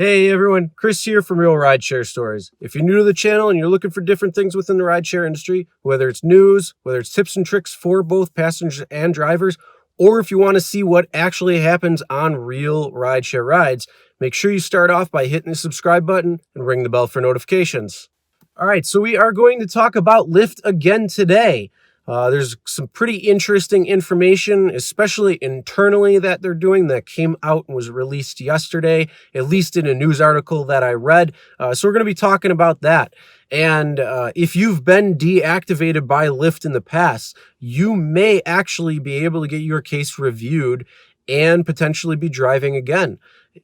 Hey everyone, Chris here from Real Rideshare Stories. If you're new to the channel and you're looking for different things within the rideshare industry, whether it's news, whether it's tips and tricks for both passengers and drivers, or if you want to see what actually happens on real rideshare rides, make sure you start off by hitting the subscribe button and ring the bell for notifications. All right, so we are going to talk about Lyft again today. There's some pretty interesting information, especially internally, that they're doing that came out and was released yesterday, at least in a news article that I read. So we're going to be talking about that. And if you've been deactivated by Lyft in the past, you may actually be able to get your case reviewed and potentially be driving again.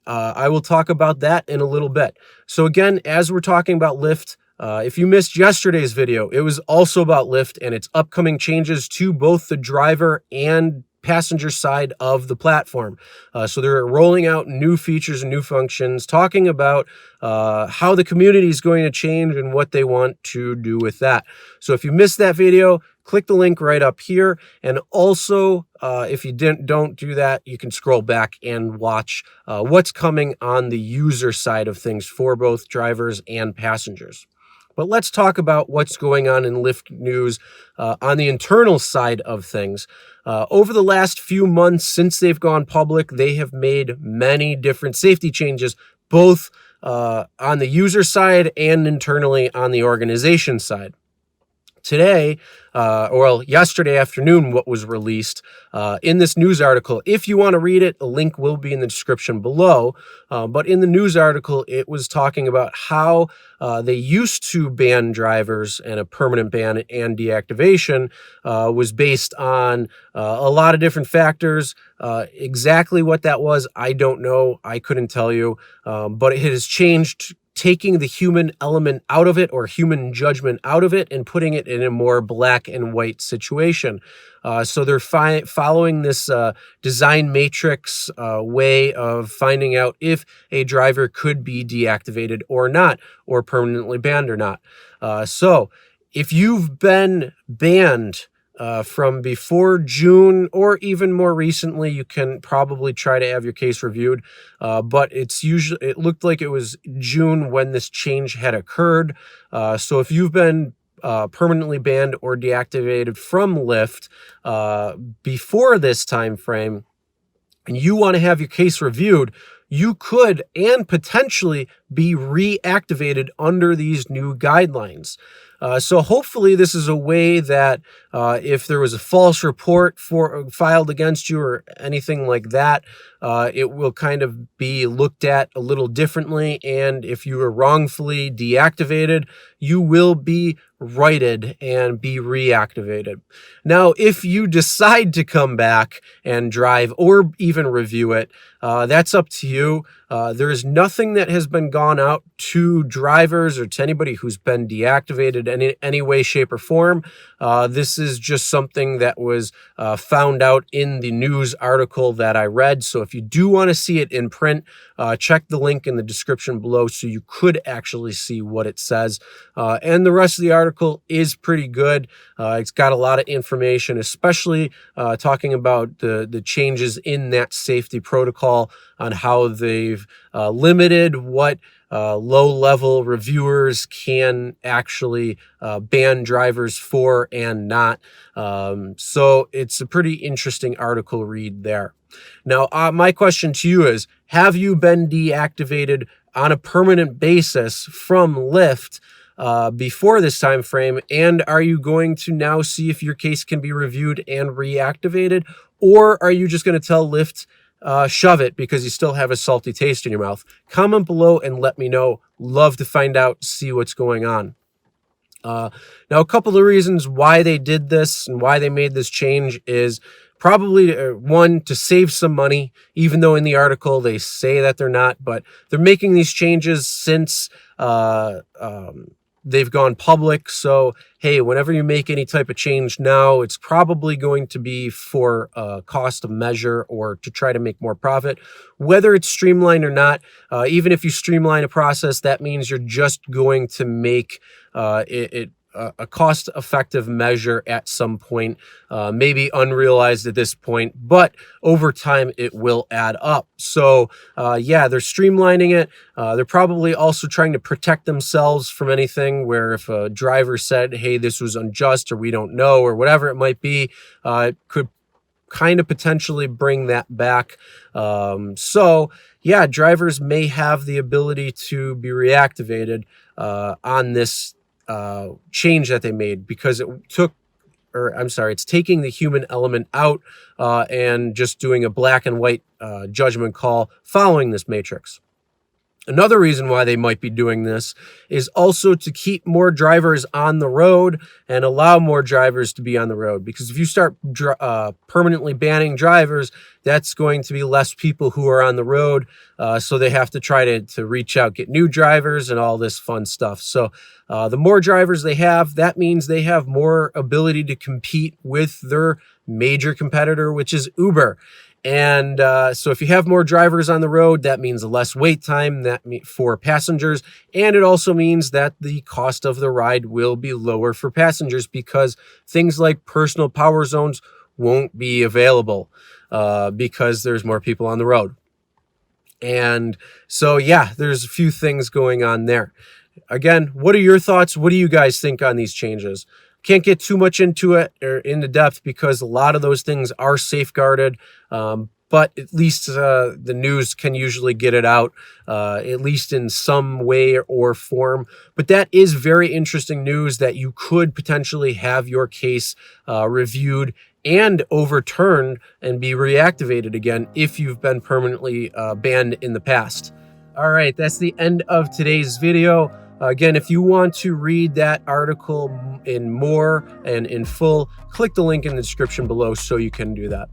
I will talk about that in a little bit. So again, as we're talking about Lyft, if you missed yesterday's video, it was also about Lyft and its upcoming changes to both the driver and passenger side of the platform. So they're rolling out new features and new functions, talking about how the community is going to change and what they want to do with that. So if you missed that video, click the link right up here. And also, if you don't do that, you can scroll back and watch what's coming on the user side of things for both drivers and passengers. But let's talk about what's going on in Lyft news on the internal side of things. Over the last few months since they've gone public, they have made many different safety changes, both on the user side and internally on the organization side. Today, yesterday afternoon, what was released in this news article. If you want to read it, a link will be in the description below. But in the news article, it was talking about how they used to ban drivers, and a permanent ban and deactivation was based on a lot of different factors. Exactly what that was, I don't know. I couldn't tell you. But it has changed, taking the human element out of it, or human judgment out of it, and putting it in a more black and white situation. So they're following this design matrix way of finding out if a driver could be deactivated or not, or permanently banned or not. So if you've been banned from before June, or even more recently, you can probably try to have your case reviewed. But it looked like it was June when this change had occurred. So if you've been permanently banned or deactivated from Lyft before this time frame, and you want to have your case reviewed, you could and potentially be reactivated under these new guidelines. So hopefully this is a way that if there was a false report filed against you or anything like that, it will kind of be looked at a little differently. And if you were wrongfully deactivated, you will be righted and be reactivated. Now, if you decide to come back and drive or even review it, that's up to you. There is nothing that has been gone out to drivers or to anybody who's been deactivated in any way, shape, or form. This is just something that was found out in the news article that I read. So if you do want to see it in print, check the link in the description below so you could actually see what it says. And the rest of the article is pretty good. It's got a lot of information, especially talking about the changes in that safety protocol, on how they've limited what low-level reviewers can actually ban drivers for and not. So it's a pretty interesting article read there. Now, my question to you is, have you been deactivated on a permanent basis from Lyft before this time frame, and are you going to now see if your case can be reviewed and reactivated, or are you just going to tell Lyft shove it because you still have a salty taste in your mouth? Comment below and let me know. Love to find out, see what's going on. Now, a couple of reasons why they did this and why they made this change is probably one, to save some money, even though in the article they say that they're not, but they're making these changes since they've gone public. So, hey, whenever you make any type of change now, it's probably going to be for cost of measure or to try to make more profit. Whether it's streamlined or not, even if you streamline a process, that means you're just going to make it a cost-effective measure at some point, maybe unrealized at this point, but over time it will add up. So yeah, they're streamlining it. They're probably also trying to protect themselves from anything where if a driver said, hey, this was unjust, or we don't know, or whatever it might be, it could kind of potentially bring that back. So yeah, drivers may have the ability to be reactivated on this change that they made, because it's taking the human element out and just doing a black and white judgment call following this matrix. Another reason why they might be doing this is also to keep more drivers on the road and allow more drivers to be on the road. Because if you start permanently banning drivers, that's going to be less people who are on the road. So they have to try to reach out, get new drivers and all this fun stuff. So the more drivers they have, that means they have more ability to compete with their major competitor, which is Uber. And so if you have more drivers on the road, that means less wait time for passengers. And it also means that the cost of the ride will be lower for passengers, because things like personal power zones won't be available because there's more people on the road. And so, yeah, there's a few things going on there. Again, what are your thoughts? What do you guys think on these changes? Can't get too much into it or into depth because a lot of those things are safeguarded, but at least the news can usually get it out, at least in some way or form. But that is very interesting news, that you could potentially have your case reviewed and overturned and be reactivated again if you've been permanently banned in the past. All right, that's the end of today's video. Again, if you want to read that article in more and in full, click the link in the description below so you can do that.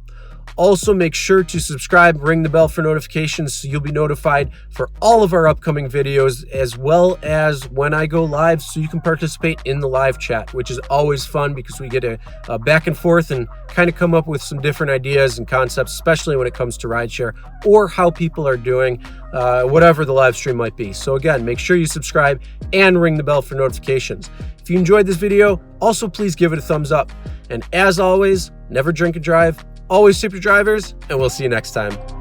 Also, make sure to subscribe, ring the bell for notifications so you'll be notified for all of our upcoming videos, as well as when I go live, so you can participate in the live chat, which is always fun because we get a back and forth and kind of come up with some different ideas and concepts, especially when it comes to rideshare or how people are doing whatever the live stream might be. So again, make sure you subscribe and ring the bell for notifications. If you enjoyed this video, also please give it a thumbs up. And as always, never drink and drive. Always tip your drivers, and we'll see you next time.